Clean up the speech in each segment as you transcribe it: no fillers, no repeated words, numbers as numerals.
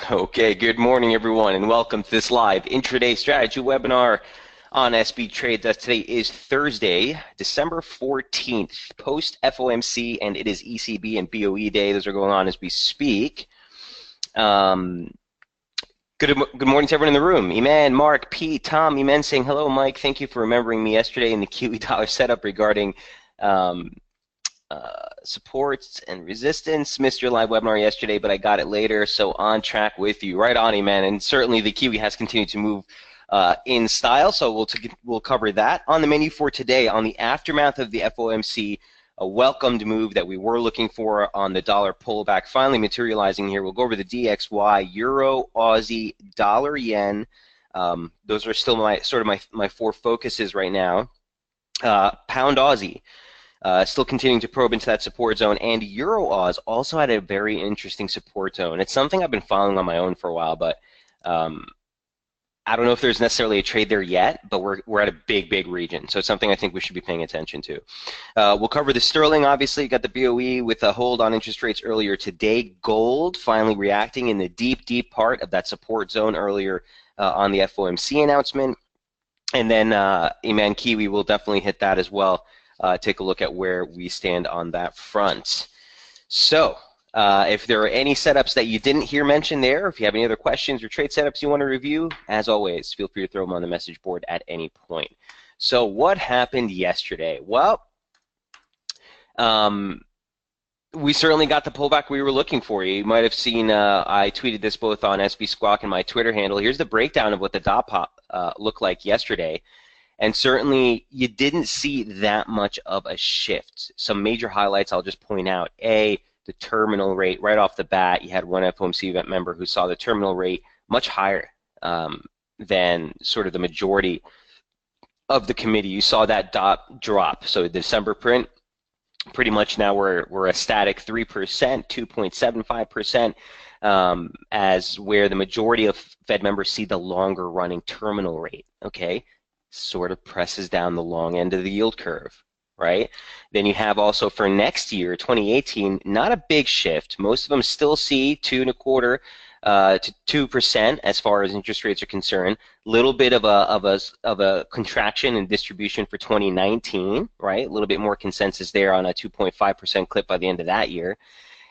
Okay, good morning, everyone, and welcome to this live intraday strategy webinar on SB Trade. Today is Thursday, December 14th, post FOMC, and it is ECB and BOE day. Those are going on as we speak. Um, good morning to everyone in the room. Iman, Mark, Pete, Tom, Iman saying hello, Mike. Thank you for remembering me yesterday in the Kiwi dollar setup regarding um, supports and resistance. Missed your live webinar yesterday, but I got it later, so on track with you. Right on, man. And certainly the Kiwi has continued to move in style, so we'll cover that. On the menu for today, on the aftermath of the FOMC, a welcomed move that we were looking for on the dollar pullback finally materializing here. We'll go over the DXY, Euro, Aussie, Dollar, Yen. Those are still my four focuses right now. Pound Aussie. Still continuing to probe into that support zone, and Euro-Oz also had a very interesting support zone. It's something I've been following on my own for a while, but I don't know if there's necessarily a trade there yet, but we're at a big region, so it's something I think we should be paying attention to. We'll cover the sterling, obviously. Got the BOE with a hold on interest rates earlier today. Gold finally reacting in the deep part of that support zone earlier on the FOMC announcement. And then Iman Kiwi will definitely hit that as well. Take a look at where we stand on that front. So if there are any setups that you didn't hear mentioned there, if you have any other questions or trade setups you want to review, as always, feel free to throw them on the message board at any point. So what happened yesterday? Well, we certainly got the pullback we were looking for. You might have seen I tweeted this both on SB Squawk and my Twitter handle. Here's the breakdown of what the dot pop looked like yesterday. And certainly, you didn't see that much of a shift. Some major highlights I'll just point out. A, the terminal rate. Right off the bat, you had one FOMC event member who saw the terminal rate much higher than sort of the majority of the committee. You saw that dot drop. So the December print, pretty much now we're a static 3%, 2.75%, as where the majority of Fed members see the longer running terminal rate, okay? Sort of presses down the long end of the yield curve, right? Then you have also for next year, 2018, not a big shift. Most of them still see 2.25 to 2% as far as interest rates are concerned. Little bit of a contraction in distribution for 2019, right? A little bit more consensus there on a 2.5% clip by the end of that year.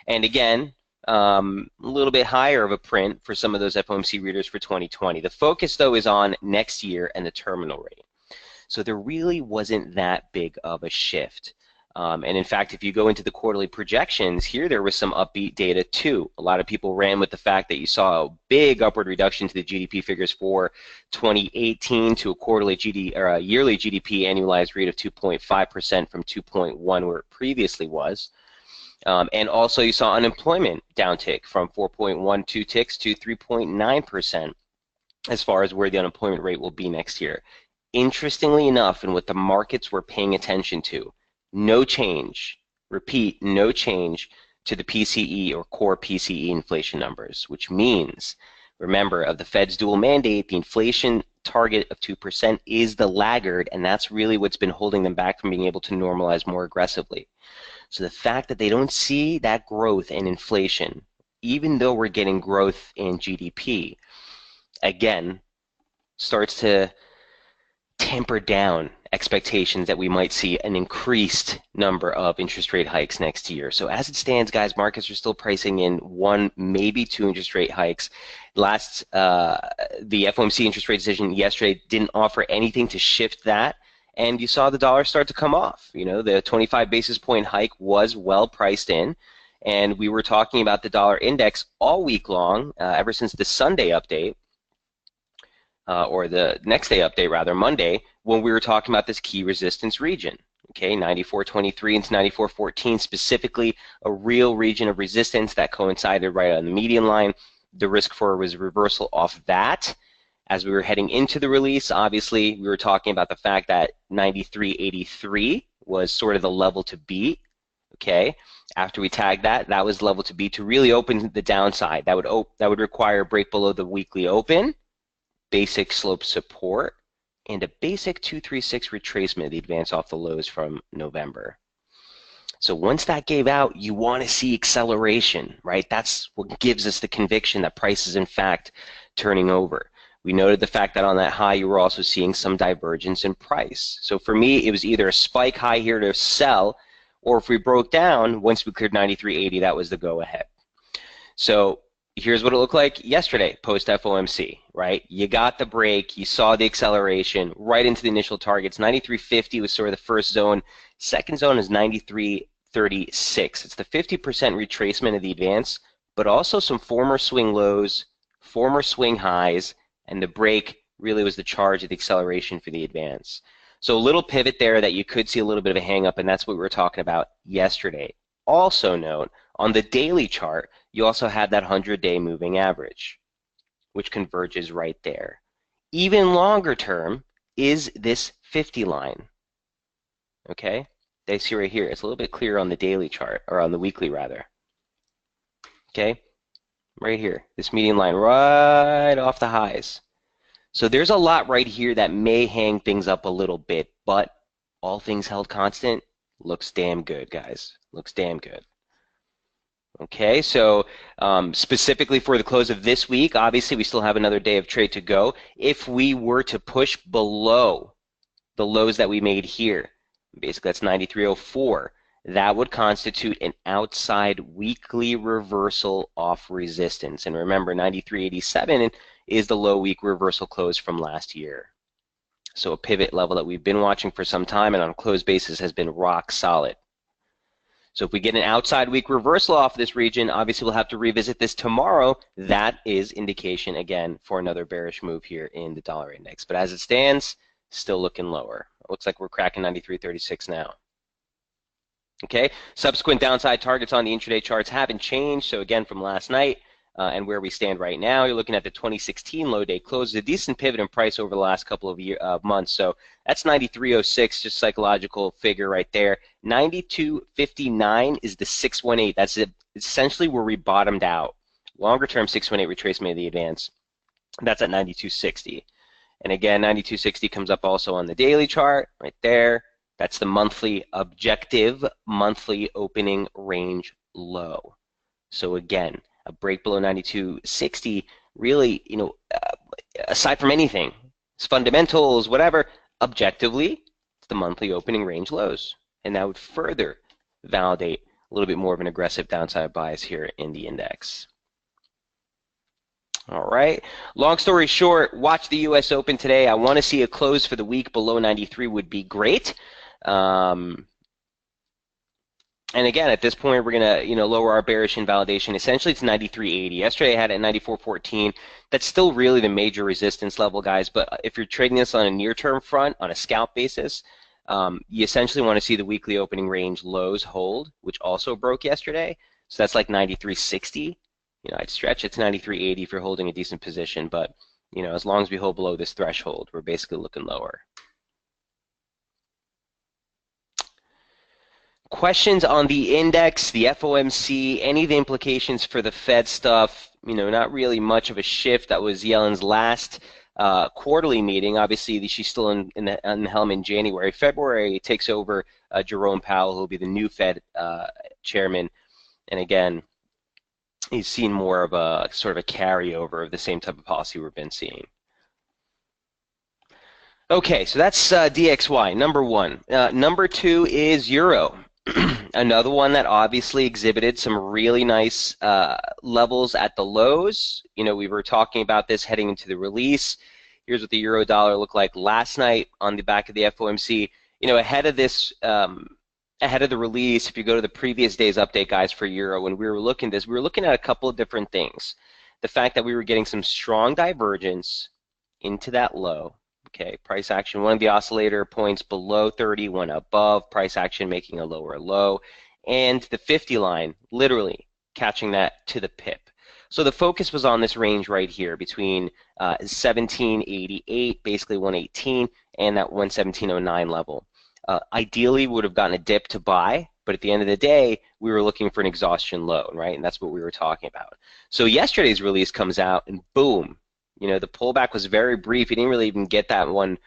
And again, a little bit higher of a print for some of those FOMC readers for 2020. The focus, though, is on next year and the terminal rate. So there really wasn't that big of a shift. And in fact, if you go into the quarterly projections, here there was some upbeat data too. A lot of people ran with the fact that you saw a big upward reduction to the GDP figures for 2018 to a quarterly or a yearly GDP annualized rate of 2.5% from 2.1 where it previously was. And also you saw unemployment downtick from 4.12 ticks to 3.9% as far as where the unemployment rate will be next year. Interestingly enough, and what the markets were paying attention to, no change, repeat, no change to the PCE or core PCE inflation numbers, which means, remember, of the Fed's dual mandate, the inflation target of 2% is the laggard, and that's really what's been holding them back from being able to normalize more aggressively. So the fact that they don't see that growth in inflation, even though we're getting growth in GDP, again, starts to temper down expectations that we might see an increased number of interest rate hikes next year. So as it stands, guys, markets are still pricing in one, maybe two interest rate hikes. The FOMC interest rate decision yesterday didn't offer anything to shift that. And you saw the dollar start to come off. You know, the 25 basis point hike was well priced in. And we were talking about the dollar index all week long, ever since the Sunday update, or the next day update, rather, Monday, when we were talking about this key resistance region. Okay, 94.23 into 94.14, specifically a real region of resistance that coincided right on the median line. The risk for was a reversal off that. As we were heading into the release, obviously, we were talking about the fact that 93.83 was sort of the level to beat. Okay, after we tagged that, that was the level to beat to really open the downside. That would require a break below the weekly open, basic slope support, and a basic 236 retracement of the advance off the lows from November. So once that gave out, you want to see acceleration, right? That's what gives us the conviction that price is in fact turning over. We noted the fact that on that high, you were also seeing some divergence in price. So for me, it was either a spike high here to sell, or if we broke down, once we cleared 93.80, that was the go ahead. So here's what it looked like yesterday, post FOMC, right? You got the break, you saw the acceleration right into the initial targets. 93.50 was sort of the first zone. Second zone is 93.36. It's the 50% retracement of the advance, but also some former swing lows, former swing highs, and the break really was the charge of the acceleration for the advance. So a little pivot there that you could see a little bit of a hang up, and that's what we were talking about yesterday. Also note, on the daily chart, you also had that 100-day moving average, which converges right there. Even longer term is this 50 line, okay? They see right here. It's a little bit clearer on the daily chart, or on the weekly rather, okay? Right here, this median line right off the highs. So there's a lot right here that may hang things up a little bit, but all things held constant, looks damn good, guys. Looks damn good. Okay, so specifically for the close of this week, obviously we still have another day of trade to go. If we were to push below the lows that we made here, basically that's 93.04, that would constitute an outside weekly reversal off resistance. And remember, 93.87 is the low week reversal close from last year. So a pivot level that we've been watching for some time and on a close basis has been rock solid. So if we get an outside week reversal off this region, obviously we'll have to revisit this tomorrow. That is indication, again, for another bearish move here in the dollar index. But as it stands, still looking lower. It looks like we're cracking 93.36 now. Okay, subsequent downside targets on the intraday charts haven't changed. So again, from last night and where we stand right now, you're looking at the 2016 low day close. A decent pivot in price over the last couple of months. So that's 93.06, just psychological figure right there. 92.59 is the 618. That's essentially where we bottomed out. Longer term 618 retracement of the advance. That's at 92.60. And again, 92.60 comes up also on the daily chart right there. That's the monthly objective, monthly opening range low. So again, a break below 92.60 really, aside from anything, it's fundamentals, whatever, objectively, it's the monthly opening range lows. And that would further validate a little bit more of an aggressive downside bias here in the index. All right. Long story short, watch the U.S. Open today. I want to see a close for the week below 93 would be great. And again, at this point, we're going to lower our bearish invalidation. Essentially, it's 93.80. Yesterday, I had it at 94.14. That's still really the major resistance level, guys. But if you're trading this on a near-term front, on a scalp basis, you essentially want to see the weekly opening range lows hold, which also broke yesterday. So that's like 93.60. I'd stretch it to 93.80 if you're holding a decent position. But as long as we hold below this threshold, we're basically looking lower. Questions on the index, the FOMC, any of the implications for the Fed stuff? Not really much of a shift. That was Yellen's last quarterly meeting. Obviously, she's still in the helm in January. February takes over Jerome Powell, who will be the new Fed chairman. And again, he's seen more of a sort of a carryover of the same type of policy we've been seeing. Okay, so that's DXY, number one. Number two is Euro. Another one that obviously exhibited some really nice levels at the lows. We were talking about this heading into the release. Here's what the euro dollar looked like last night on the back of the FOMC. Ahead of this, ahead of the release, if you go to the previous day's update, guys, for euro, when we were looking at this, we were looking at a couple of different things. The fact that we were getting some strong divergence into that low. Okay, price action, one of the oscillator points below 30, one above, price action making a lower low, and the 50 line literally catching that to the pip. So the focus was on this range right here between 1788, basically 118, and that 117.09 level. Ideally, we would have gotten a dip to buy, but at the end of the day, we were looking for an exhaustion low, right? And that's what we were talking about. So yesterday's release comes out, and boom. The pullback was very brief. You didn't really even get that one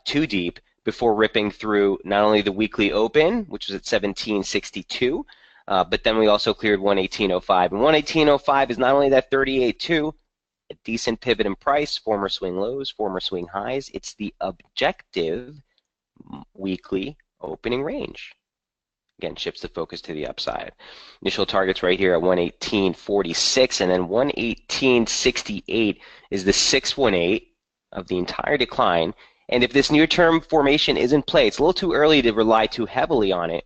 too deep, before ripping through not only the weekly open, which was at 1762, but then we also cleared 118.05. And 118.05 is not only that 38.2, a decent pivot in price, former swing lows, former swing highs. It's the objective weekly opening range. Again, shifts the focus to the upside. Initial targets right here at 118.46, and then 118.68 is the 618 of the entire decline. And if this near-term formation is in play, it's a little too early to rely too heavily on it.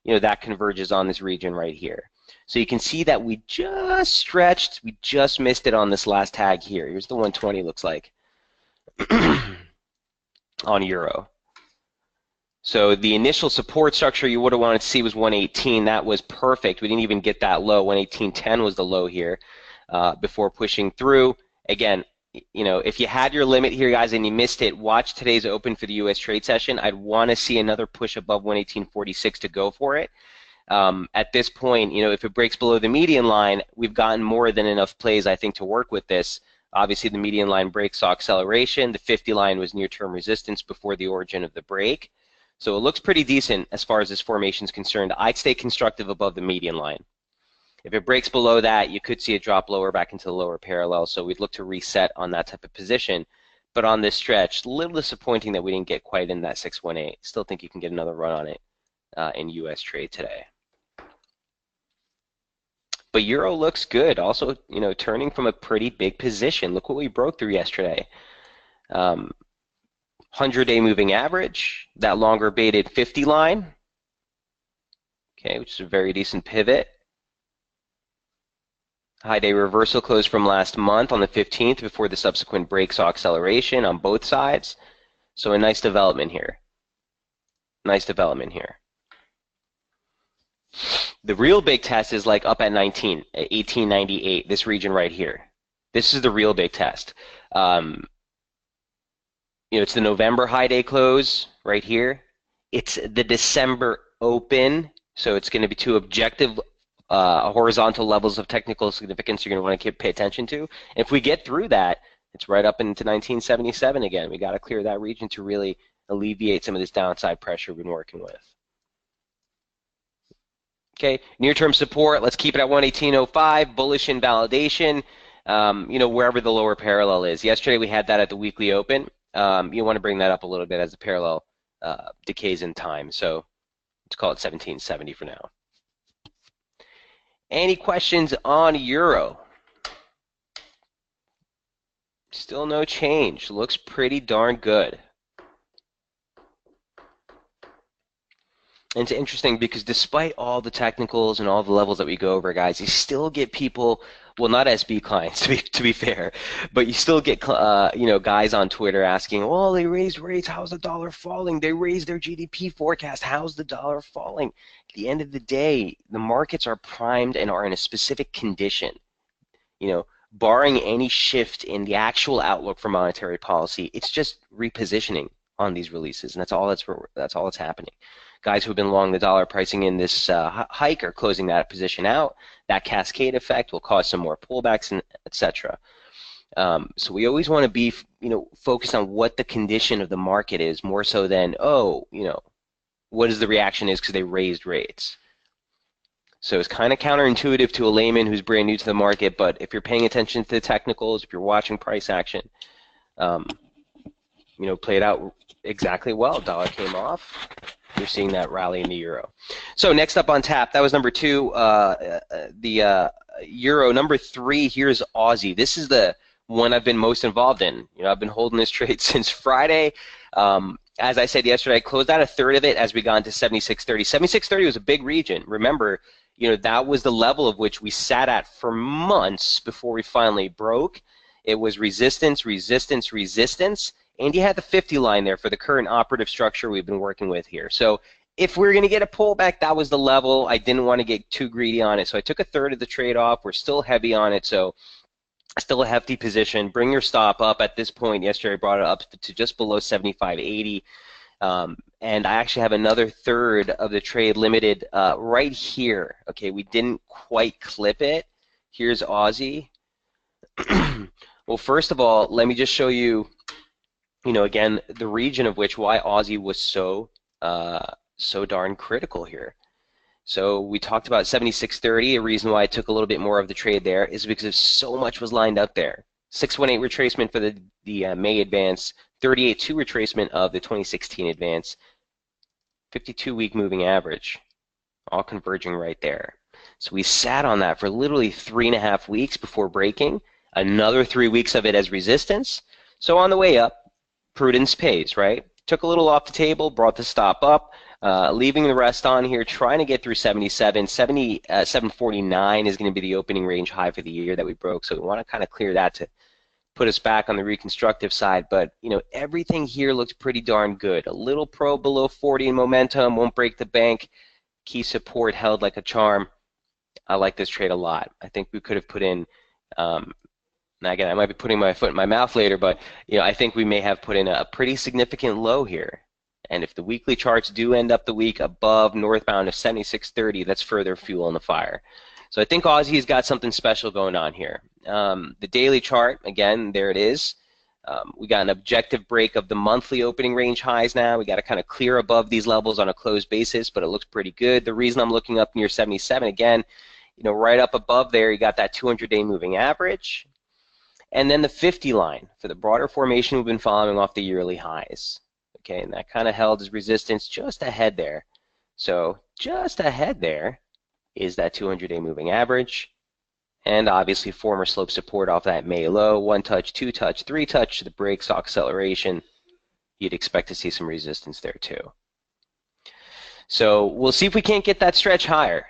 That converges on this region right here. So you can see that we just stretched, we just missed it on this last tag here. Here's the 120 looks like on Euro. So the initial support structure you would have wanted to see was 118. That was perfect. We didn't even get that low. 118.10 was the low here before pushing through. Again, if you had your limit here, guys, and you missed it, watch today's open for the U.S. trade session. I'd want to see another push above 118.46 to go for it. At this point, if it breaks below the median line, we've gotten more than enough plays, I think, to work with this. Obviously, the median line break saw acceleration. The 50 line was near-term resistance before the origin of the break. So it looks pretty decent as far as this formation is concerned. I'd stay constructive above the median line. If it breaks below that, you could see it drop lower back into the lower parallel. So we'd look to reset on that type of position. But on this stretch, a little disappointing that we didn't get quite in that 618. Still think you can get another run on it in U.S. trade today. But Euro looks good. Also, turning from a pretty big position. Look what we broke through yesterday. 100-day moving average, that longer baited 50 line, okay, which is a very decent pivot. High day reversal closed from last month on the 15th before the subsequent break saw acceleration on both sides. So a nice development here. Nice development here. The real big test is like up at 19, at 1898, this region right here. This is the real big test. It's the November high day close right here. It's the December open, so it's going to be two objective horizontal levels of technical significance you're going to want to pay attention to. And if we get through that, it's right up into 1977 again. We got to clear that region to really alleviate some of this downside pressure we've been working with. Okay, near-term support, let's keep it at 118.05, bullish invalidation, wherever the lower parallel is. Yesterday we had that at the weekly open. You want to bring that up a little bit as the parallel decays in time. So let's call it 1770 for now. Any questions on Euro? Still no change. Looks pretty darn good. And it's interesting because despite all the technicals and all the levels that we go over, guys, you still get people, well, not SB clients to be fair, but you still get guys on Twitter asking, well, they raised rates, how's the dollar falling? They raised their GDP forecast, how's the dollar falling? At the end of the day, the markets are primed and are in a specific condition. Barring any shift in the actual outlook for monetary policy, it's just repositioning on these releases, and that's all that's happening. Guys who have been long the dollar pricing in this hike are closing that position out. That cascade effect will cause some more pullbacks, and etc. So we always want to be, focused on what the condition of the market is, more so than, what is the reaction is because they raised rates. So it's kind of counterintuitive to a layman who's brand new to the market, but if you're paying attention to the technicals, if you're watching price action, played out exactly well. Dollar came off. You're seeing that rally in the Euro. So next up on tap, that was number 2, the Euro. Number 3, here's Aussie. This is the one I've been most involved in. I've been holding this trade since Friday. As I said yesterday, I closed out a third of it as we got into 76.30. 76.30 was a big region. Remember, that was the level of which we sat at for months before we finally broke. It was resistance, resistance, resistance. And you had the 50 line there for the current operative structure we've been working with here. So if we're going to get a pullback, that was the level. I didn't want to get too greedy on it. So I took a third of the trade off. We're still heavy on it. So still a hefty position. Bring your stop up at this point. Yesterday I brought it up to just below 75.80. And I actually have another third of the trade limited right here. Okay, we didn't quite clip it. Here's Aussie. Well, first of all, let me just show you again, the region of which why Aussie was so darn critical here. So we talked about 76.30. A reason why I took a little bit more of the trade there is because so much was lined up there. 618 retracement for the May advance, 38.2 retracement of the 2016 advance, 52-week moving average, all converging right there. So we sat on that for literally 3.5 weeks before breaking. Another 3 weeks of it as resistance. So on the way up, prudence pays, right? Took a little off the table, brought the stop up, leaving the rest on here, trying to get through 77. 749 is going to be the opening range high for the year that we broke. So we want to kind of clear that to put us back on the reconstructive side. But, everything here looks pretty darn good. A little probe below 40 in momentum, won't break the bank. Key support held like a charm. I like this trade a lot. I think we could have put in, now again, I might be putting my foot in my mouth later, but I think we may have put in a pretty significant low here. And if the weekly charts do end up the week above northbound of 76.30, that's further fuel on the fire. So I think Aussie's got something special going on here. The daily chart, again, there it is. We got an objective break of the monthly opening range highs now. We got to kind of clear above these levels on a closed basis, but it looks pretty good. The reason I'm looking up near 77, again, right up above there, you got that 200-day moving average. And then the 50 line for the broader formation we've been following off the yearly highs. Okay, and that kind of held as resistance just ahead there. So just ahead there is that 200-day moving average. And obviously former slope support off that May low, 1 touch, 2 touch, 3 touch to the break, saw acceleration. You'd expect to see some resistance there too. So we'll see if we can't get that stretch higher.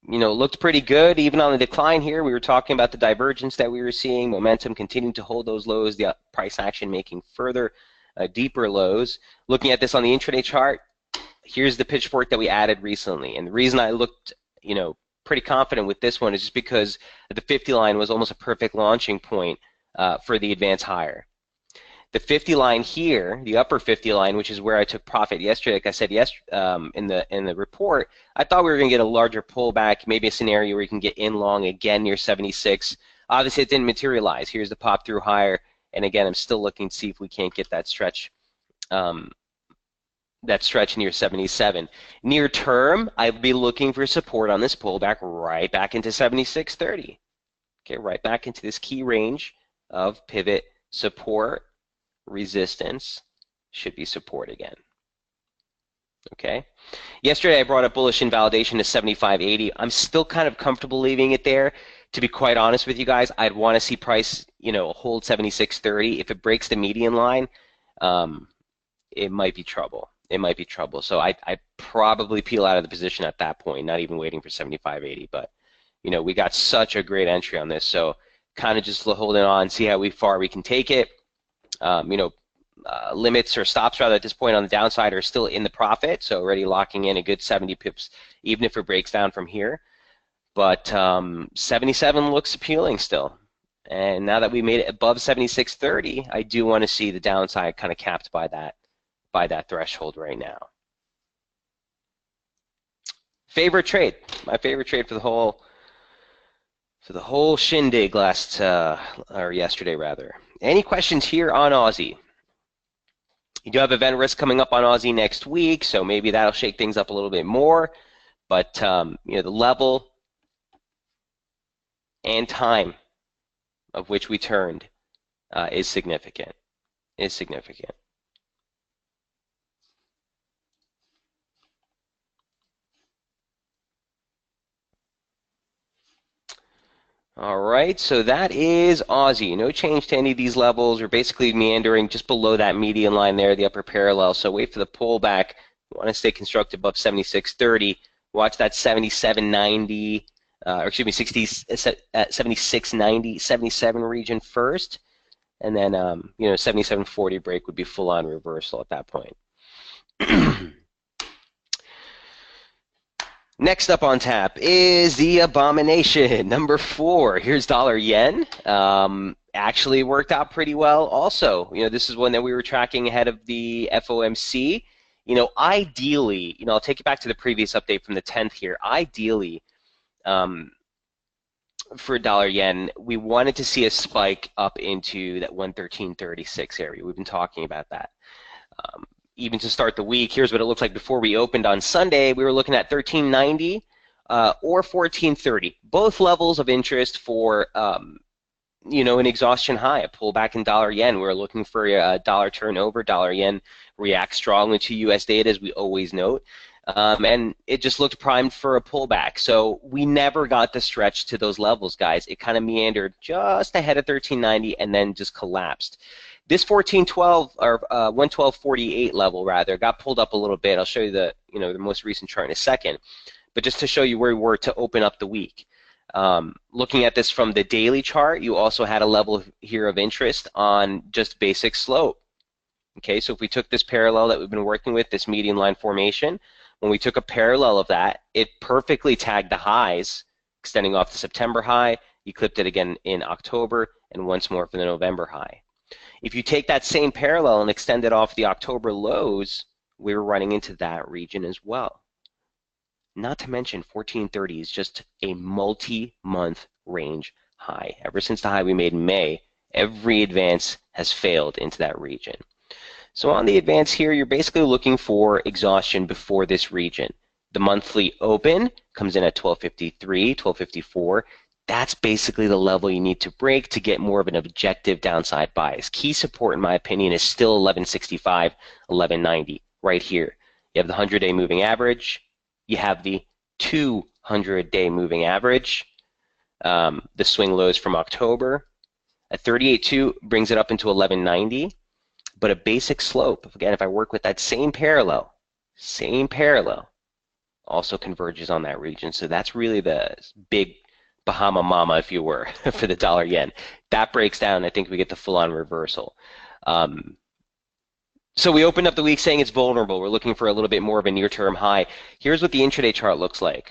Looked pretty good even on the decline here. We were talking about the divergence that we were seeing, momentum continuing to hold those lows, the price action making further deeper lows. Looking at this on the intraday chart, here's the pitchfork that we added recently. And the reason I looked, pretty confident with this one is just because the 50 line was almost a perfect launching point for the advance higher. The 50 line here, the upper 50 line, which is where I took profit yesterday, like I said in the report, I thought we were going to get a larger pullback, maybe a scenario where you can get in long again near 76. Obviously, it didn't materialize. Here's the pop through higher, and again, I'm still looking to see if we can't get that stretch near 77. Near term, I'd be looking for support on this pullback right back into 76.30. Okay, right back into this key range of pivot support. Resistance should be support again. Okay. Yesterday I brought up bullish invalidation to 75.80. I'm still kind of comfortable leaving it there. To be quite honest with you guys, I'd want to see price, hold 76.30. If it breaks the median line, it might be trouble. It might be trouble. So I probably peel out of the position at that point, not even waiting for 75.80. But we got such a great entry on this, so kind of just holding on, see how far we can take it. Limits or stops rather at this point on the downside are still in the profit, so already locking in a good 70 pips, even if it breaks down from here. But 77 looks appealing still. And now that we made it above 76.30, I do want to see the downside kind of capped by that threshold right now. Favorite trade, my favorite trade for the whole shindig or yesterday rather. Any questions here on Aussie? You do have event risk coming up on Aussie next week, so maybe that'll shake things up a little bit more. But the level and time of which we turned is significant. All right, so that is Aussie. No change to any of these levels. We're basically meandering just below that median line there, the upper parallel. So wait for the pullback. We want to stay constructive above 76.30. Watch that 77.90, or excuse me, 76.90, 77 region first, and then 77.40 break would be full-on reversal at that point. Next up on tap is the abomination, number 4. Here's dollar yen. Actually worked out pretty well also. This is one that we were tracking ahead of the FOMC. Ideally, I'll take you back to the previous update from the 10th here. Ideally, for dollar yen, we wanted to see a spike up into that 113.36 area. We've been talking about that. Um, Even to start the week, here's what it looked like before we opened on Sunday. We were looking at 1390 or 1430, both levels of interest for an exhaustion high, a pullback in dollar yen. We're looking for a dollar turnover. Dollar yen reacts strongly to U.S. data, as we always note. And it just looked primed for a pullback. So we never got the stretch to those levels, guys. It kind of meandered just ahead of 1390 and then just collapsed. This 1412 or 112.48 level rather got pulled up a little bit. I'll show you the most recent chart in a second. But just to show you where we were to open up the week. Looking at this from the daily chart, you also had a level here of interest on just basic slope. Okay, so if we took this parallel that we've been working with, this median line formation, when we took a parallel of that, it perfectly tagged the highs, extending off the September high. You clipped it again in October, and once more for the November high. If you take that same parallel and extend it off the October lows, we were running into that region as well. Not to mention 1430 is just a multi-month range high. Ever since the high we made in May, every advance has failed into that region. So on the advance here, you're basically looking for exhaustion before this region. The monthly open comes in at 1253, 1254. That's basically the level you need to break to get more of an objective downside bias. Key support, in my opinion, is still 1165, 1190, right here. You have the 100-day moving average. You have the 200-day moving average, the swing lows from October. A 38.2 brings it up into 1190, but a basic slope, again, if I work with that same parallel, also converges on that region. So that's really the big Bahama Mama, if you were, for the dollar yen. That breaks down, I think we get the full-on reversal. So we opened up the week saying it's vulnerable. We're looking for a little bit more of a near-term high. Here's what the intraday chart looks like.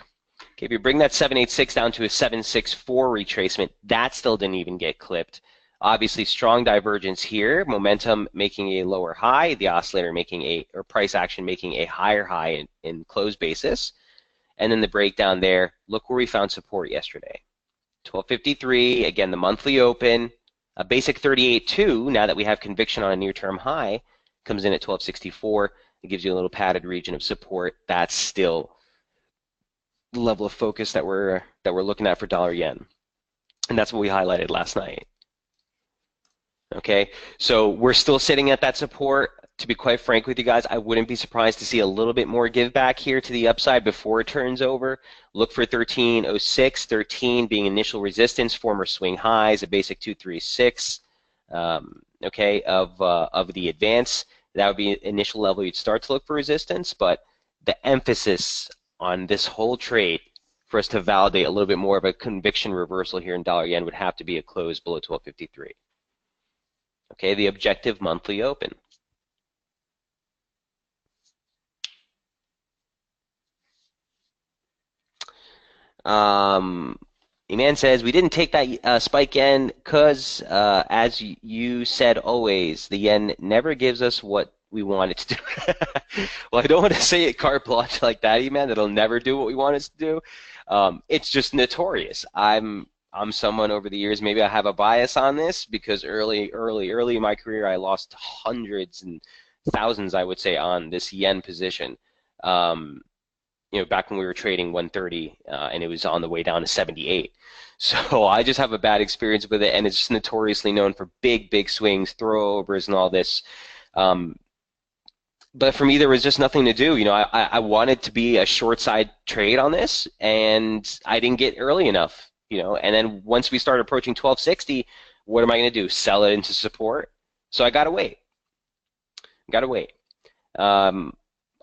Okay, if you bring that 786 down to a 764 retracement, that still didn't even get clipped. Obviously, strong divergence here. Momentum making a lower high, the oscillator making or price action making a higher high in close basis. And then the breakdown there, look where we found support yesterday. 1253, again, the monthly open. A basic 38.2, now that we have conviction on a near-term high, comes in at 1264. It gives you a little padded region of support. That's still the level of focus that we're looking at for dollar yen. And that's what we highlighted last night. Okay, so we're still sitting at that support. To be quite frank with you guys, I wouldn't be surprised to see a little bit more give back here to the upside before it turns over. Look for 1306, 13 being initial resistance, former swing highs, a basic 236, okay, of the advance. That would be initial level you'd start to look for resistance, but the emphasis on this whole trade for us to validate a little bit more of a conviction reversal here in dollar yen would have to be a close below 1253. Okay, the objective monthly open. Iman says, we didn't take that spike yen because, as you said always, the yen never gives us what we want it to do. Well, I don't want to say it carte blanche like that, Iman, that'll never do what we want it to do. It's just notorious. I'm someone over the years, maybe I have a bias on this because early in my career, I lost hundreds and thousands, I would say, on this yen position. Back when we were trading 130 and it was on the way down to 78. So I just have a bad experience with it, and it's just notoriously known for big swings, throwovers, and all this. But for me, there was just nothing to do. I wanted to be a short side trade on this, and I didn't get early enough. And then once we started approaching 1260, what am I going to do? Sell it into support? So I got to wait.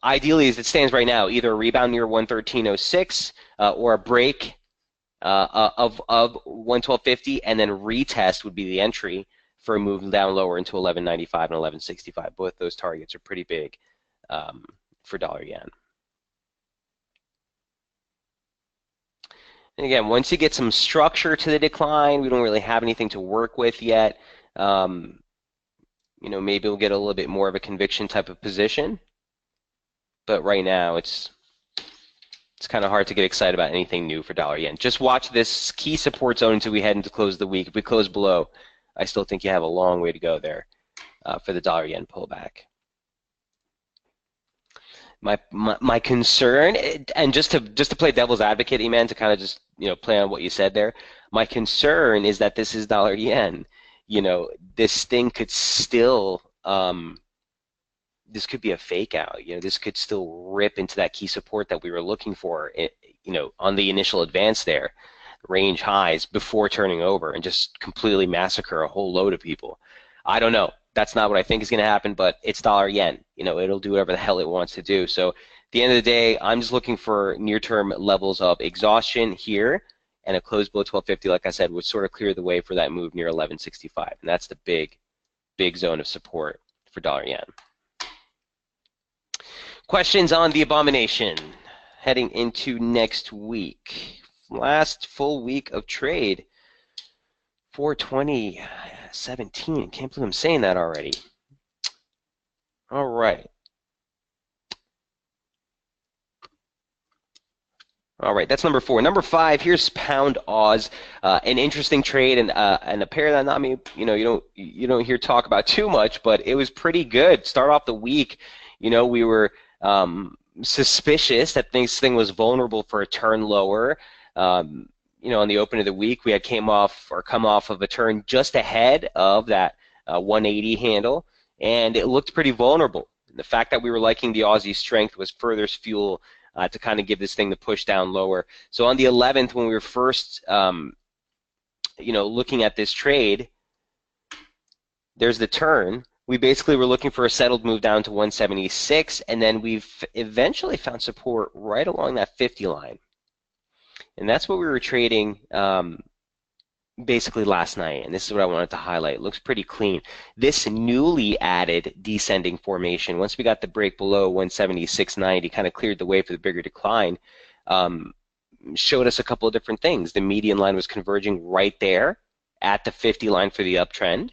Ideally, as it stands right now, either a rebound near 113.06 or a break of 112.50, and then retest would be the entry for a move down lower into 11.95 and 11.65. Both those targets are pretty big for dollar yen. And again, once you get some structure to the decline, we don't really have anything to work with yet. Maybe we'll get a little bit more of a conviction type of position. But right now, it's It's kind of hard to get excited about anything new for dollar yen. Just watch this key support zone until we head into close the week. If we close below, I still think you have a long way to go there for the dollar yen pullback. My concern, and just to play devil's advocate, Eman, to kind of just play on what you said there. My concern is that this is dollar yen. This thing could still this could be a fake out. This could still rip into that key support that we were looking for. On the initial advance there, range highs before turning over and just completely massacre a whole load of people. I don't know. That's not what I think is going to happen, but it's dollar yen. It'll do whatever the hell it wants to do. So at the end of the day, I'm just looking for near-term levels of exhaustion here, and a close below 1250, like I said, would sort of clear the way for that move near 1165. And that's the big zone of support for dollar yen. Questions on the abomination heading into next week. Last full week of trade for 2017. Can't believe I'm saying that already. All right. All right, that's number 4. Number 5, here's Pound Oz, an interesting trade and a pair that not me, you don't hear talk about too much, but it was pretty good. Start off the week, we were suspicious that this thing was vulnerable for a turn lower. On the open of the week, we had come off of a turn just ahead of that 180 handle, and it looked pretty vulnerable. The fact that we were liking the Aussie strength was further fuel to kind of give this thing the push down lower. So on the 11th, when we were first, looking at this trade, there's the turn. We basically were looking for a settled move down to 176, and then we've eventually found support right along that 50 line. And that's what we were trading basically last night, and this is what I wanted to highlight. It looks pretty clean. This newly added descending formation, once we got the break below 176.90, kind of cleared the way for the bigger decline, showed us a couple of different things. The median line was converging right there at the 50 line for the uptrend,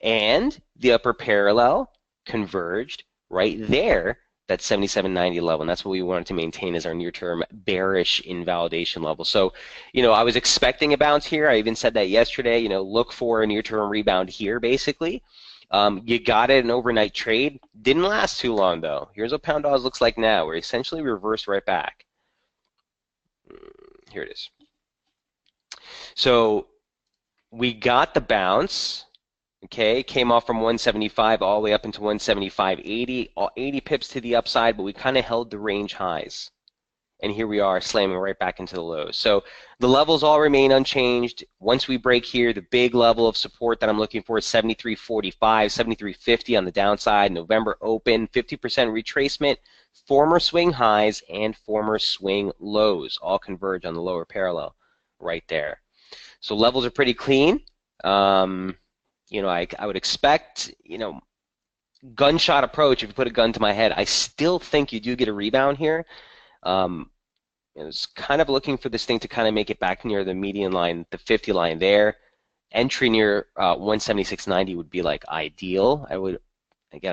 and the upper parallel converged right there, that 77.90 level, and that's what we wanted to maintain as our near-term bearish invalidation level. So, I was expecting a bounce here. I even said that yesterday. Look for a near-term rebound here, basically. You got it, an overnight trade. Didn't last too long, though. Here's what Pound Oz looks like now. We're essentially reversed right back. Here it is. So we got the bounce. Okay, came off from 175 all the way up into 175.80, 80 pips to the upside, but we kind of held the range highs. And here we are slamming right back into the lows. So the levels all remain unchanged. Once we break here, the big level of support that I'm looking for is 73.45, 73.50 on the downside. November open, 50% retracement, former swing highs and former swing lows all converge on the lower parallel right there. So levels are pretty clean. I would expect, gunshot approach. If you put a gun to my head, I still think you do get a rebound here. I was kind of looking for this thing to kind of make it back near the median line, the 50 line there. Entry near 176.90 would be like ideal. I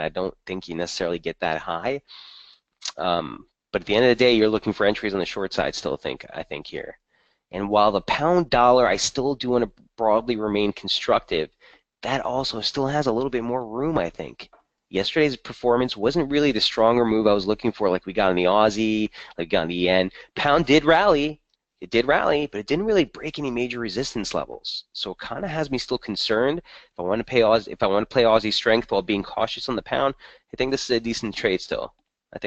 don't think you necessarily get that high. But at the end of the day, you're looking for entries on the short side still, I think here. And while the pound dollar, I still do want to broadly remain constructive, that also still has a little bit more room, I think. Yesterday's performance wasn't really the stronger move I was looking for, like we got in the Aussie, like we got in the yen. Pound did rally. It did rally, but it didn't really break any major resistance levels. So it kind of has me still concerned. If I want to play Aussie strength while being cautious on the pound, I think this is a decent trade still. If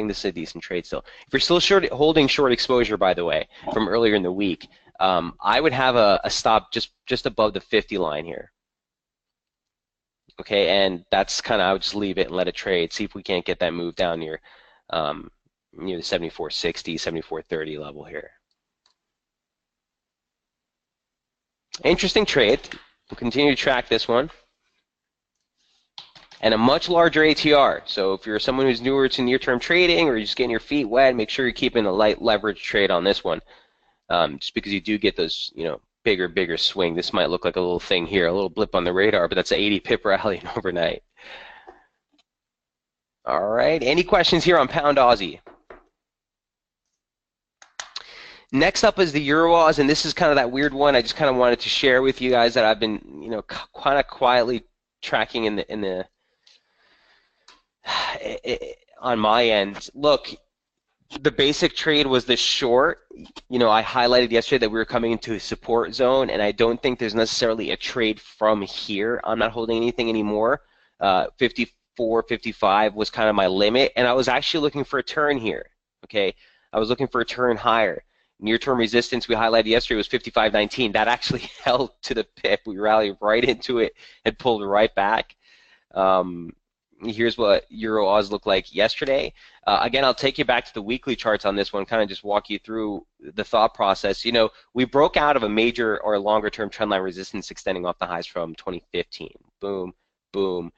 you're still holding short exposure, by the way, from earlier in the week, I would have a stop just above the 50 line here. Okay, and that's kind of, I would just leave it and let it trade. See if we can't get that move down near the 74.60, 74.30 level here. Interesting trade. We'll continue to track this one. And a much larger ATR. So if you're someone who's newer to near-term trading or you're just getting your feet wet, make sure you're keeping a light leverage trade on this one. Just because you do get those, bigger swing. This might look like a little thing here, a little blip on the radar, but that's an 80 pip rally overnight. All right, any questions here on Pound Aussie? Next up is the Euro Auss, and this is kind of that weird one. I just kind of wanted to share with you guys that I've been, kind of quietly tracking in the on my end. Look, the basic trade was the short. I highlighted yesterday that we were coming into a support zone, and I don't think there's necessarily a trade from here. I'm not holding anything anymore. 54, 55 was kind of my limit, and I was actually looking for a turn here. Okay, I was looking for a turn higher. Near-term resistance we highlighted yesterday was 55.19. That actually held to the pip. We rallied right into it and pulled right back. Here's what Euro Auss looked like yesterday. Again, I'll take you back to the weekly charts on this one, kind of just walk you through the thought process. We broke out of a major or longer-term trendline resistance extending off the highs from 2015. Boom, boom.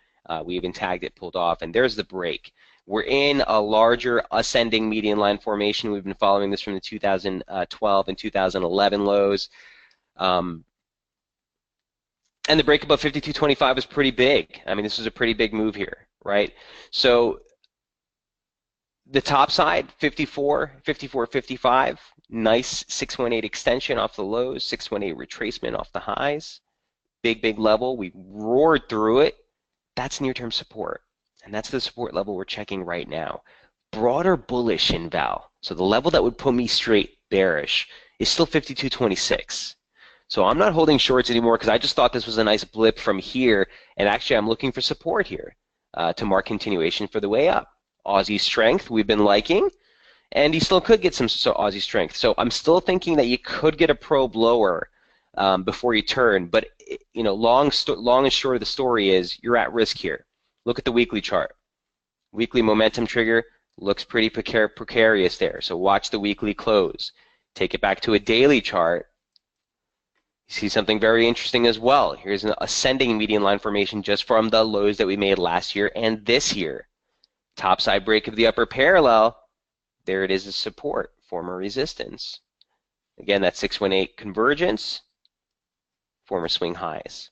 We even tagged it, pulled off, and there's the break. We're in a larger ascending median line formation. We've been following this from the 2012 and 2011 lows. And the break above 52.25 is pretty big. I mean, this is a pretty big move here, right? So the top side, 54, 54, 55, nice 618 extension off the lows, 618 retracement off the highs. Big, big level. We roared through it. That's near-term support. And that's the support level we're checking right now. Broader bullish in Val. So the level that would put me straight bearish is still 52.26. So I'm not holding shorts anymore because I just thought this was a nice blip from here. And actually, I'm looking for support here to mark continuation for the way up. Aussie strength we've been liking. And you still could get some Aussie strength. So I'm still thinking that you could get a probe lower before you turn. But long and short of the story is you're at risk here. Look at the weekly chart. Weekly momentum trigger looks pretty precarious there. So watch the weekly close. Take it back to a daily chart. You see something very interesting as well. Here's an ascending median line formation just from the lows that we made last year and this year. Topside break of the upper parallel. There it is as support, former resistance. Again, that 618 convergence, former swing highs.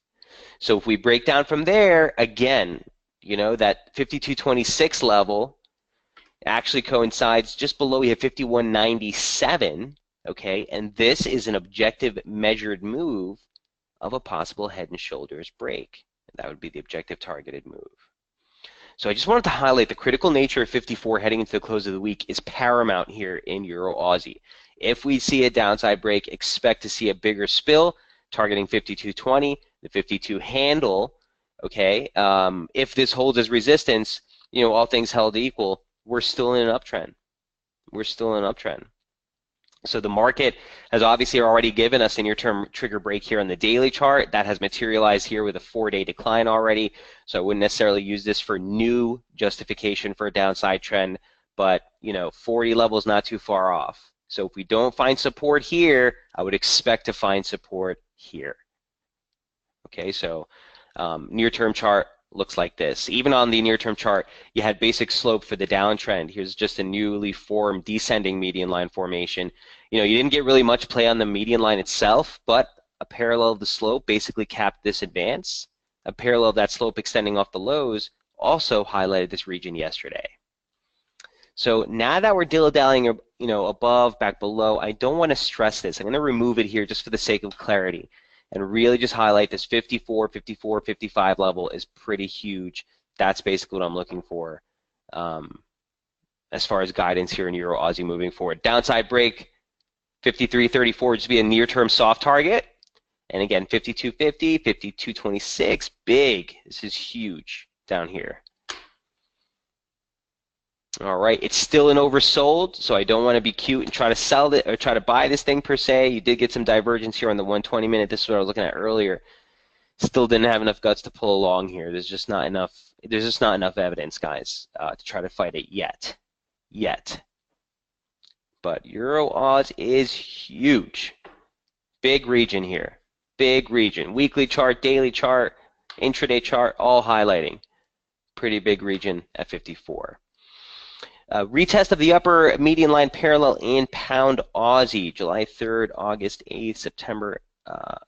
So if we break down from there, again, that 52.26 level actually coincides just below. We have 51.97, okay? And this is an objective measured move of a possible head and shoulders break. That would be the objective targeted move. So I just wanted to highlight the critical nature of 54 heading into the close of the week is paramount here in Euro Aussie. If we see a downside break, expect to see a bigger spill targeting 52.20, the 52 handle. Okay, if this holds as resistance, all things held equal, we're still in an uptrend. We're still in an uptrend. So the market has obviously already given us a near-term trigger break here on the daily chart. That has materialized here with a 4-day decline already. So I wouldn't necessarily use this for new justification for a downside trend, but 40 level is not too far off. So if we don't find support here, I would expect to find support here. Okay, so near-term chart looks like this. Even on the near-term chart, you had basic slope for the downtrend. Here's just a newly formed descending median line formation. You didn't get really much play on the median line itself, but a parallel of the slope basically capped this advance. A parallel of that slope extending off the lows also highlighted this region yesterday. So now that we're dilly-dallying, above, back below, I don't want to stress this. I'm going to remove it here just for the sake of clarity and really just highlight this 54, 54, 55 level is pretty huge. That's basically what I'm looking for as far as guidance here in Euro Aussie moving forward. Downside break, 53.34 just be a near-term soft target. And again, 52.50, 52.26, big. This is huge down here. All right, it's still an oversold, so I don't want to be cute and try to sell it or try to buy this thing per se. You did get some divergence here on the 120 minute. This is what I was looking at earlier. Still didn't have enough guts to pull along here. There's just not enough. There's just not enough evidence, guys, to try to fight it yet. But Euro Auss is huge. Big region here. Big region. Weekly chart, daily chart, intraday chart, all highlighting. Pretty big region at 54. Retest of the upper median line parallel in pound Aussie, July 3rd, August 8th, September.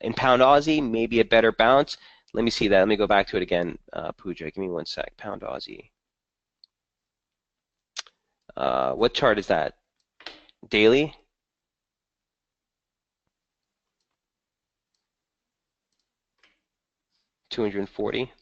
In pound Aussie, maybe a better bounce. Let me see that. Let me go back to it again. Pooja, give me one sec. Pound Aussie. What chart is that? Daily? 240.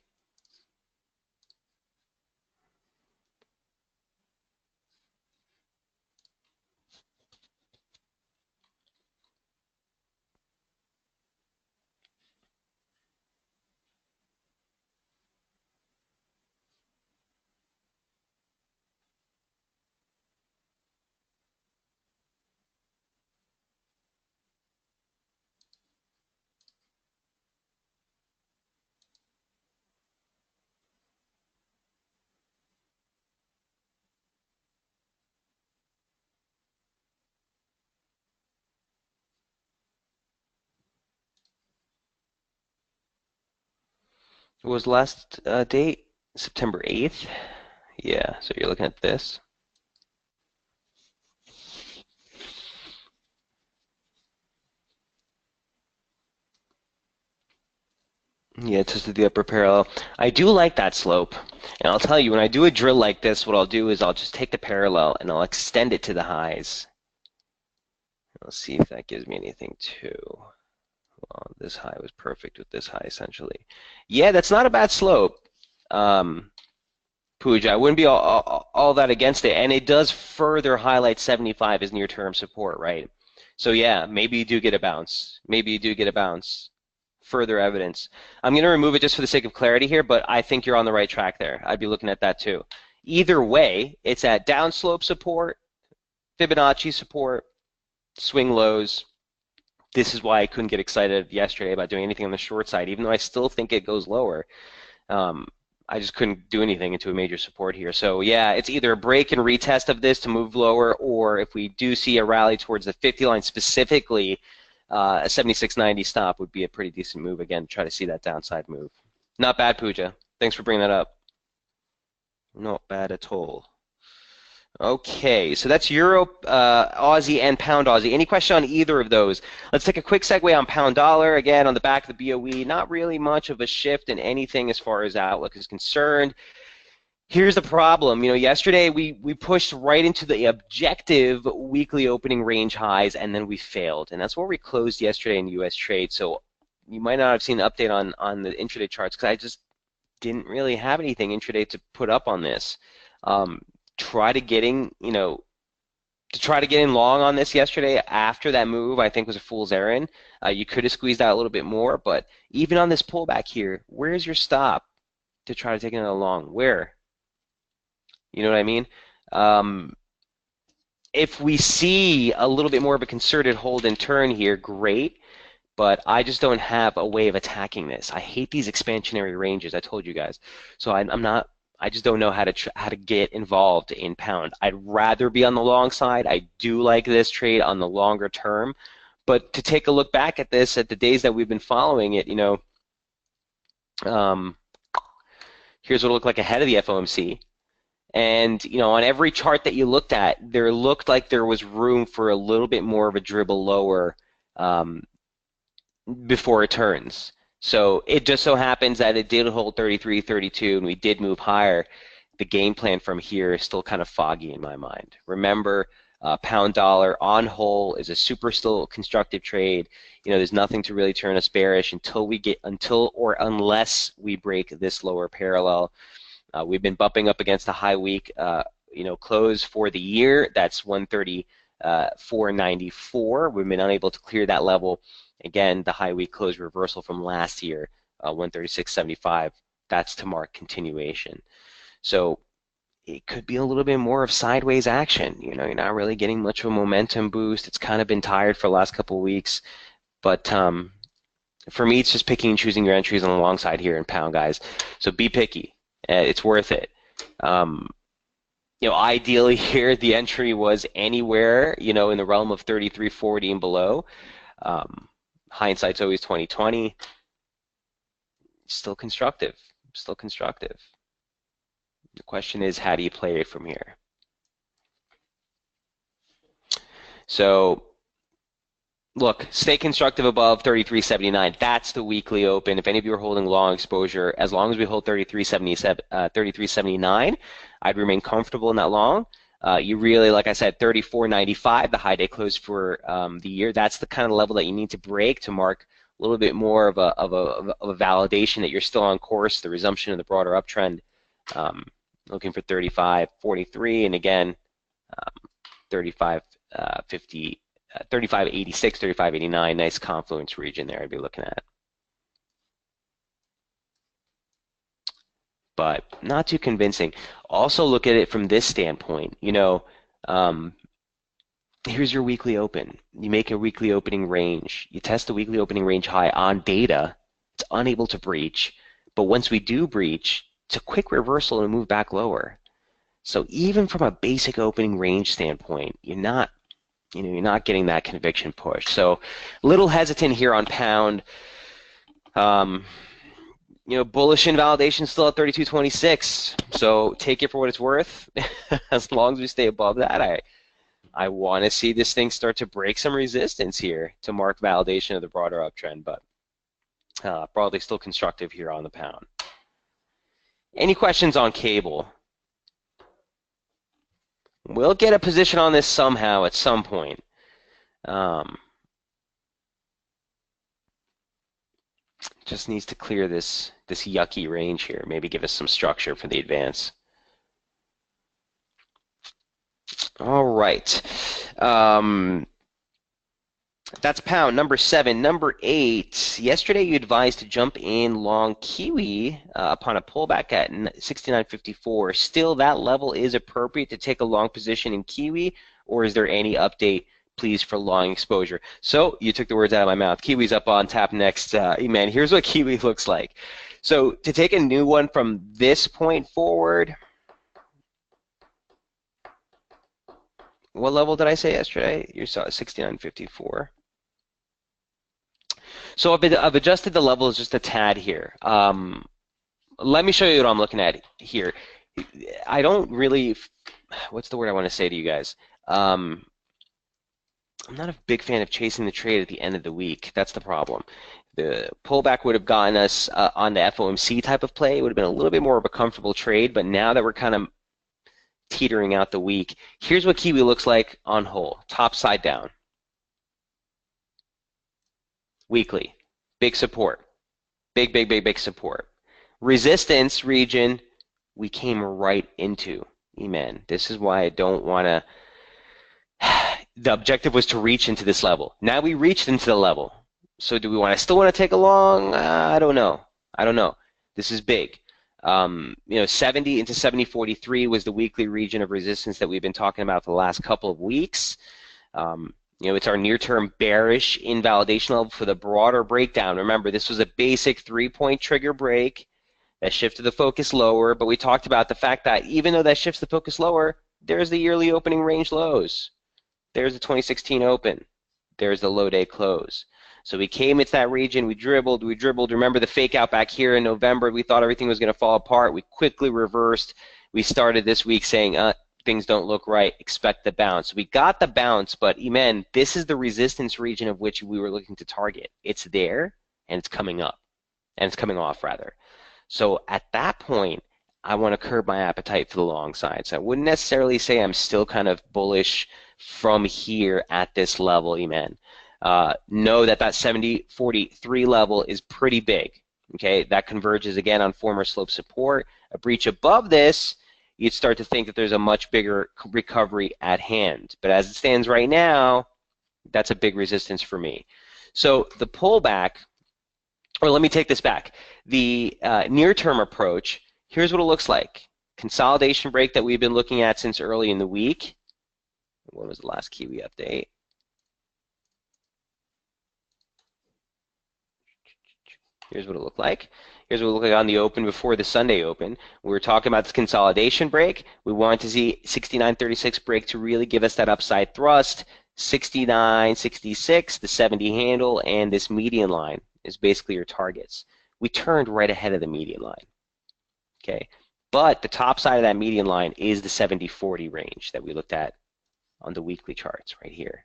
What was the last date? September 8th? Yeah, so you're looking at this. Yeah, it tested the upper parallel. I do like that slope. And I'll tell you, when I do a drill like this, what I'll do is I'll just take the parallel and I'll extend it to the highs. Let's see if that gives me anything too. Well, this high was perfect with this high, essentially. Yeah, that's not a bad slope. Um, Pooja, I wouldn't be all that against it. And it does further highlight 75 as near-term support, right? So yeah, maybe you do get a bounce. Maybe you do get a bounce. Further evidence. I'm going to remove it just for the sake of clarity here, but I think you're on the right track there. I'd be looking at that too. Either way, it's at downslope support, Fibonacci support, swing lows. This is why I couldn't get excited yesterday about doing anything on the short side, even though I still think it goes lower. Um, I just couldn't do anything into a major support here. So yeah, it's either a break and retest of this to move lower, or if we do see a rally towards the 50 line specifically, a 76.90 stop would be a pretty decent move again to try to see that downside move. Not bad, Pooja. Thanks for bringing that up. Not bad at all. Okay, so that's Euro, Aussie, and Pound Aussie. Any question on either of those? Let's take a quick segue on Pound Dollar. Again, on the back of the BOE, not really much of a shift in anything as far as outlook is concerned. Here's the problem. You know, yesterday we pushed right into the objective weekly opening range highs, and then we failed. And that's where we closed yesterday in U.S. trade. So you might not have seen an update on the intraday charts because I just didn't really have anything intraday to put up on this. Try to getting, you know, to try to get in long on this yesterday after that move, I think was a fool's errand. You could have squeezed out a little bit more, but even on this pullback here, where's your stop to try to take it long? Where? You know what I mean? Um, if we see a little bit more of a concerted hold and turn here, great. But I just don't have a way of attacking this. I hate these expansionary ranges. I told you guys. So I'm not. I just don't know how to get involved in pound. I'd rather be on the long side. I do like this trade on the longer term, but to take a look back at this at the days that we've been following it, you know, um, here's what it looked like ahead of the FOMC. And, you know, on every chart that you looked at, there looked like there was room for a little bit more of a dribble lower um, before it turns. So it just so happens that it did hold 33, 32, and we did move higher. The game plan from here is still kind of foggy in my mind. Remember, pound dollar on whole is a super still constructive trade. You know, there's nothing to really turn us bearish until or unless we break this lower parallel. We've been bumping up against a high week, you know, close for the year. That's 134.94. We've been unable to clear that level. Again, the high week close reversal from last year, 136.75. That's to mark continuation. So it could be a little bit more of sideways action. You know, you're not really getting much of a momentum boost. It's kind of been tired for the last couple of weeks. But for me, it's just picking and choosing your entries on the long side here in pound, guys. So be picky. It's worth it. You know, ideally here, the entry was anywhere, you know, in the realm of 33.40 and below. Hindsight's always 20/20. Still constructive. Still constructive. The question is, how do you play it from here? So, look, stay constructive above 33.79. That's the weekly open. If any of you are holding long exposure, as long as we hold 33.79, I'd remain comfortable in that long. You really, like I said, 34.95, the high day close for the year. That's the kind of level that you need to break to mark little bit more of a validation that you're still on course, the resumption of the broader uptrend. Looking for 35.43, and again, 35.50, 35.86, 35.89, nice confluence region there I'd be looking at. But not too convincing. Also look at it from this standpoint. Here's your weekly open. You make a weekly opening range. You test the weekly opening range high on data. It's unable to breach. But once we do breach, it's a quick reversal and move back lower. So even from a basic opening range standpoint, you're not getting that conviction push. So a little hesitant here on pound. Bullish invalidation still at 32.26. So take it for what it's worth. As long as we stay above that, I want to see this thing start to break some resistance here to mark validation of the broader uptrend, but broadly still constructive here on the pound. Any questions on cable? We'll get a position on this somehow at some point. Just needs to clear this yucky range here. Maybe give us some structure for the advance. All right. That's pound. Number 7. Number 8. Yesterday you advised to jump in long Kiwi upon a pullback at 69.54. Still, that level is appropriate to take a long position in Kiwi, or is there any update, please, for long exposure? So you took the words out of my mouth. Kiwi's up on tap next. Man, here's what Kiwi looks like. So to take a new one from this point forward, what level did I say yesterday? You saw 69.54. So I've adjusted the levels just a tad here. Let me show you what I'm looking at here. I don't really, what's the word I want to say to you guys? I'm not a big fan of chasing the trade at the end of the week. That's the problem. The pullback would have gotten us on the FOMC type of play. It would have been a little bit more of a comfortable trade, but now that we're kind of teetering out the week, here's what Kiwi looks like on whole, top side down. Weekly, big support, big support. Resistance region, we came right into. Amen. This is why I don't want to. The objective was to reach into this level. Now we reached into the level. So do we still want to take a long? I don't know. This is big. 70 into 70.43 was the weekly region of resistance that we've been talking about the last couple of weeks. It's our near-term bearish invalidation level for the broader breakdown. Remember, this was a basic 3-point trigger break that shifted the focus lower, but we talked about the fact that even though that shifts the focus lower, there's the yearly opening range lows. There's the 2016 open. There's the low day close. So we came into that region, we dribbled. Remember the fake out back here in November? We thought everything was going to fall apart. We quickly reversed. We started this week saying, things don't look right, expect the bounce. We got the bounce, but amen, this is the resistance region of which we were looking to target. It's there, and it's coming up, and it's coming off, rather. So at that point, I want to curb my appetite for the long side. So I wouldn't necessarily say I'm still kind of bullish from here at this level, amen. Know that 70.43 level is pretty big, okay? That converges again on former slope support. A breach above this, you'd start to think that there's a much bigger recovery at hand. But as it stands right now, that's a big resistance for me. So the pullback, or let me take this back. The near-term approach, here's what it looks like. Consolidation break that we've been looking at since early in the week. When was the last Kiwi update? Here's what it looked like. Here's what it looked like on the open before the Sunday open. We were talking about this consolidation break. We wanted to see 69.36 break to really give us that upside thrust. 69.66, the 70 handle, and this median line is basically your targets. We turned right ahead of the median line. Okay, but the top side of that median line is the 70.40 range that we looked at on the weekly charts right here.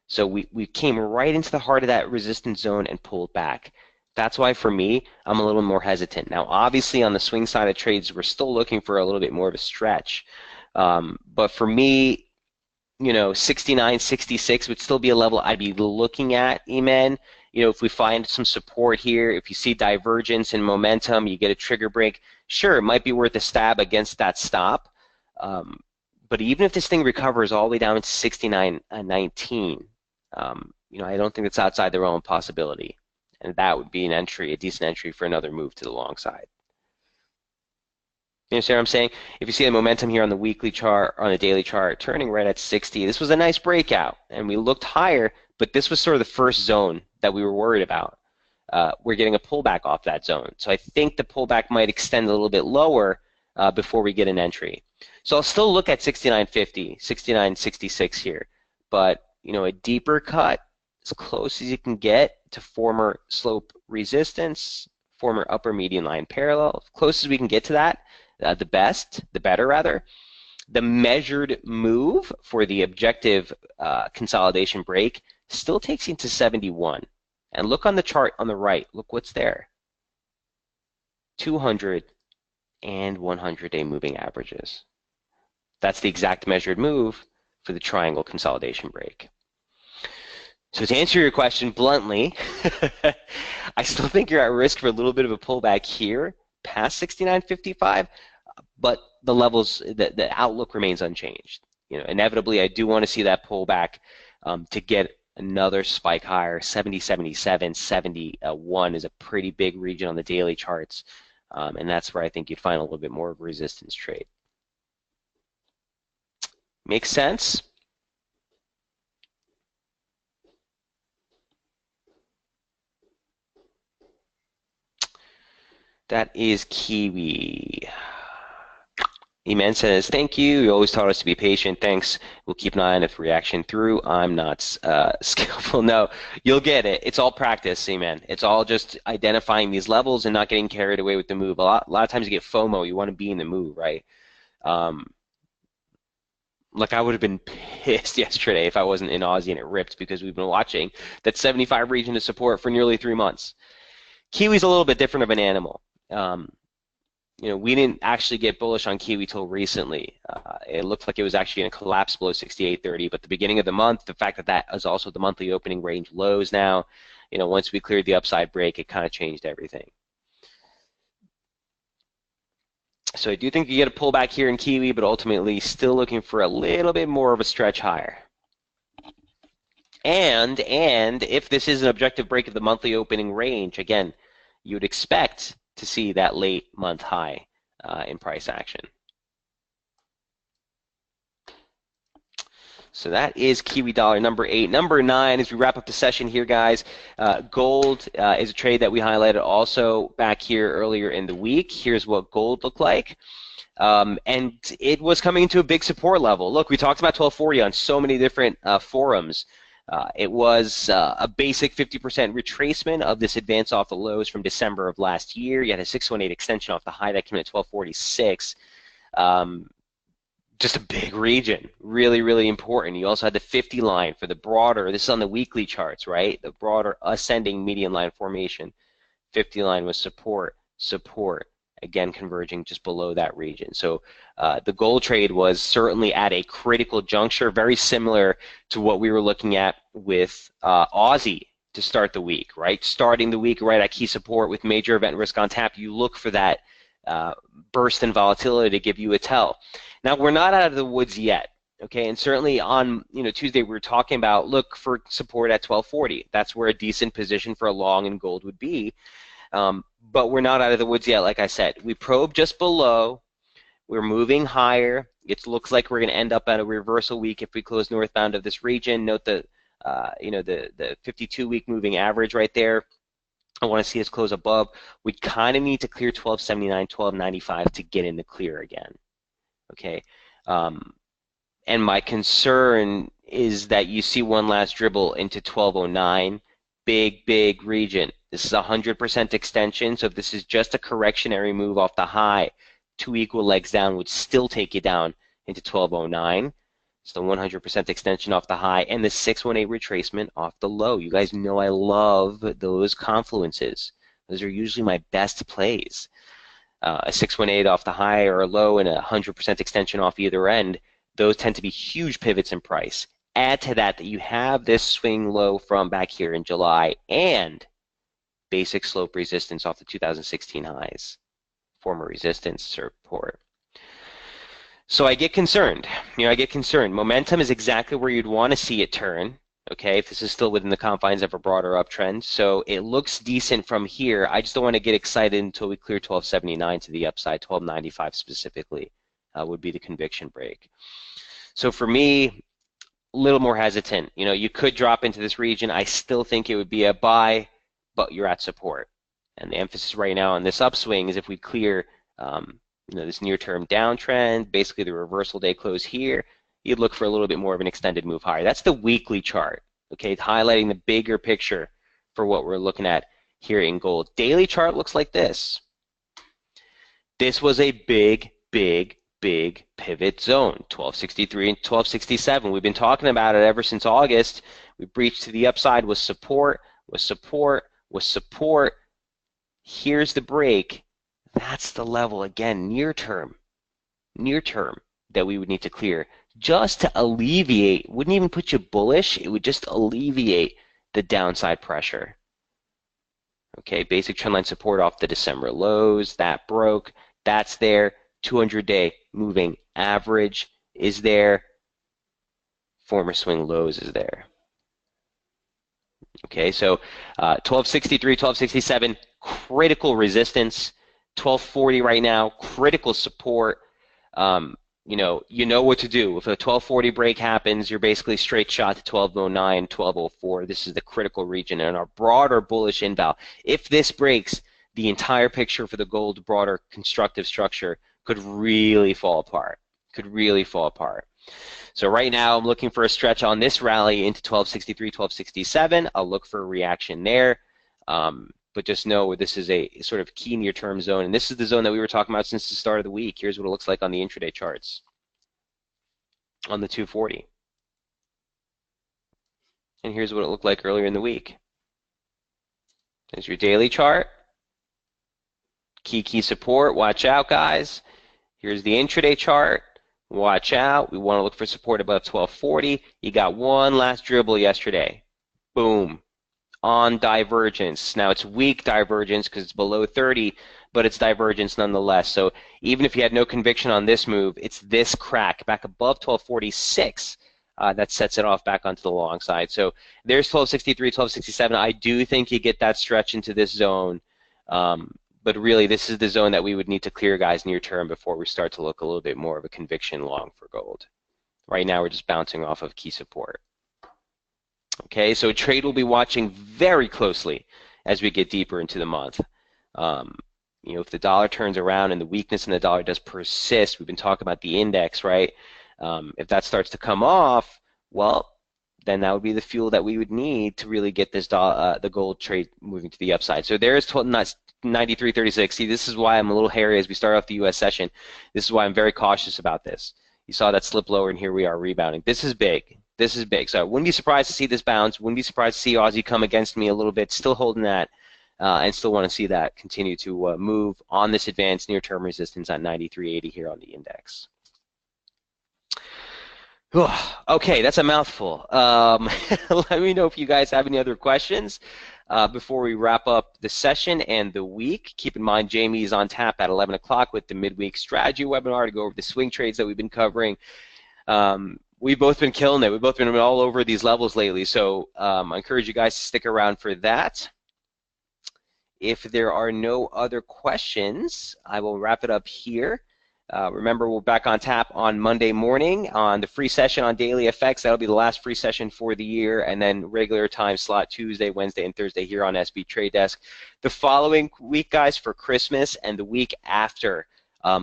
So we came right into the heart of that resistance zone and pulled back. That's why, for me, I'm a little more hesitant. Now, obviously, on the swing side of trades, we're still looking for a little bit more of a stretch. But for me, 69.66 would still be a level I'd be looking at, amen. if we find some support here, if you see divergence in momentum, you get a trigger break, sure, it might be worth a stab against that stop. But even if this thing recovers all the way down to 69.19, I don't think it's outside the realm of possibility. And that would be a decent entry for another move to the long side. You understand what I'm saying? If you see the momentum here on the weekly chart, on the daily chart, turning right at 60, this was a nice breakout, and we looked higher, but this was sort of the first zone that we were worried about. We're getting a pullback off that zone. So I think the pullback might extend a little bit lower before we get an entry. So I'll still look at 69.50, 69.66 here, but a deeper cut, as close as you can get to former slope resistance, former upper median line parallel, as close as we can get to that, the better rather. The measured move for the objective consolidation break still takes you to 71. And look on the chart on the right. Look what's there. 200 and 100-day moving averages. That's the exact measured move for the triangle consolidation break. So to answer your question bluntly, I still think you're at risk for a little bit of a pullback here past 69.55, but the levels, the outlook remains unchanged. Inevitably, I do want to see that pullback to get another spike higher. 70, 77, 71 is a pretty big region on the daily charts, and that's where I think you'd find a little bit more of a resistance trade. Makes sense? That is Kiwi. Eman says, thank you. You always taught us to be patient. Thanks. We'll keep an eye on if reaction through. I'm not skillful. No, you'll get it. It's all practice, Eman. It's all just identifying these levels and not getting carried away with the move. A lot of times you get FOMO. You want to be in the move, right? Like I would have been pissed yesterday if I wasn't in Aussie and it ripped because we've been watching that 75 region of support for nearly 3 months. Kiwi's a little bit different of an animal. We didn't actually get bullish on Kiwi till recently. It looked like it was actually going to collapse below 68.30, but the beginning of the month, the fact that that is also the monthly opening range lows now, once we cleared the upside break, it kind of changed everything. So I do think you get a pullback here in Kiwi, but ultimately still looking for a little bit more of a stretch higher. And if this is an objective break of the monthly opening range, again, you would expect to see that late month high in price action. So that is Kiwi dollar number 8. Number 9, as we wrap up the session here, guys, gold is a trade that we highlighted also back here earlier in the week. Here's what gold looked like. And it was coming into a big support level. Look, we talked about 1240 on so many different forums. It was a basic 50% retracement of this advance off the lows from December of last year. You had a 618 extension off the high that came in at 1246. Just a big region, really, really important. You also had the 50 line for the broader, this is on the weekly charts, right? The broader ascending median line formation. 50 line was support, again converging just below that region. So the gold trade was certainly at a critical juncture, very similar to what we were looking at with Aussie to start the week, right? Starting the week right at key support with major event risk on tap, you look for that burst in volatility to give you a tell. Now, we're not out of the woods yet, okay? And certainly on Tuesday, we were talking about look for support at 1240. That's where a decent position for a long in gold would be. But we're not out of the woods yet, like I said. We probed just below. We're moving higher. It looks like we're going to end up at a reversal week if we close northbound of this region. Note the 52-week moving average right there. I want to see us close above. We kind of need to clear 1279, 1295 to get in the clear again. Okay. And my concern is that you see one last dribble into 1209. Big region. This is 100% extension, so if this is just a correctionary move off the high, 2 equal legs down would still take you down into 1209. It's the 100% extension off the high, and the 618 retracement off the low. You guys know I love those confluences. Those are usually my best plays. A 618 off the high or a low and a 100% extension off either end, those tend to be huge pivots in price. Add to that you have this swing low from back here in July and basic slope resistance off the 2016 highs, former resistance support. So I get concerned. I get concerned. Momentum is exactly where you'd want to see it turn. Okay, if this is still within the confines of a broader uptrend. So it looks decent from here. I just don't want to get excited until we clear 1279 to the upside. 1295 specifically would be the conviction break. So for me, a little more hesitant. You could drop into this region. I still think it would be a buy, but you're at support. And the emphasis right now on this upswing is if we clear this near-term downtrend, basically the reversal day close here, you'd look for a little bit more of an extended move higher. That's the weekly chart, okay, highlighting the bigger picture for what we're looking at here in gold. Daily chart looks like this. This was a big, big, big pivot zone, 1263 and 1267. We've been talking about it ever since August. We breached to the upside with support, with support, with support. Here's the break. That's the level, again, near term, that we would need to clear just to alleviate, wouldn't even put you bullish, it would just alleviate the downside pressure. Okay, basic trendline support off the December lows, that broke, that's there. 200-day moving average is there. Former swing lows is there. Okay, so 1263, 1267, critical resistance. 1240 right now, critical support. You know what to do. If a 1240 break happens, you're basically straight shot to 1209, 1204. This is the critical region and our broader bullish inval. If this breaks, the entire picture for the gold broader constructive structure could really fall apart. So right now I'm looking for a stretch on this rally into 1263, 1267. I'll look for a reaction there. But just know this is a sort of key near-term zone, and this is the zone that we were talking about since the start of the week. Here's what it looks like on the intraday charts on the 240. And here's what it looked like earlier in the week. There's your daily chart. Key support. Watch out, guys. Here's the intraday chart. Watch out. We want to look for support above 1240. You got one last dribble yesterday. Boom. On divergence. Now it's weak divergence because it's below 30, but it's divergence nonetheless. So even if you had no conviction on this move, it's this crack back above 1246 that sets it off back onto the long side. So there's 1263, 1267. I do think you get that stretch into this zone, but really this is the zone that we would need to clear, guys, near term before we start to look a little bit more of a conviction long for gold. Right now we're just bouncing off of key support. Okay, so trade will be watching very closely as we get deeper into the month. If the dollar turns around and the weakness in the dollar does persist, we've been talking about the index, right? If that starts to come off, well, then that would be the fuel that we would need to really get this the gold trade moving to the upside. So there's 93.36. See, this is why I'm a little hairy as we start off the U.S. session. This is why I'm very cautious about this. You saw that slip lower, and here we are rebounding. This is big. This is big. So I wouldn't be surprised to see this bounce. Wouldn't be surprised to see Aussie come against me a little bit. Still holding that, and still want to see that continue to move on this advanced near-term resistance at 93.80 here on the index. Okay, that's a mouthful. Let me know if you guys have any other questions before we wrap up the session and the week. Keep in mind, Jamie is on tap at 11 o'clock with the midweek strategy webinar to go over the swing trades that we've been covering. We've both been killing it. We've both been all over these levels lately, so I encourage you guys to stick around for that. If there are no other questions, I will wrap it up here. Remember, we're back on tap on Monday morning on the free session on Daily FX. That'll be the last free session for the year, and then regular time slot Tuesday, Wednesday, and Thursday here on SB Trade Desk. The following week, guys, for Christmas and the week after,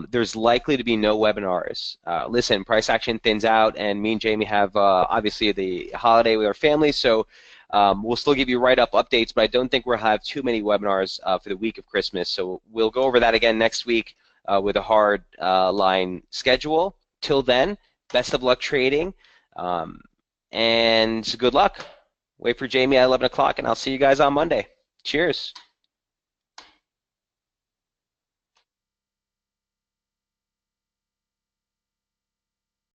there's likely to be no webinars. Listen, price action thins out, and me and Jamie have obviously the holiday with our families, so we'll still give you write-up updates, but I don't think we'll have too many webinars for the week of Christmas. So we'll go over that again next week with a hard line schedule. Till then, best of luck trading, and good luck. Wait for Jamie at 11 o'clock, and I'll see you guys on Monday. Cheers.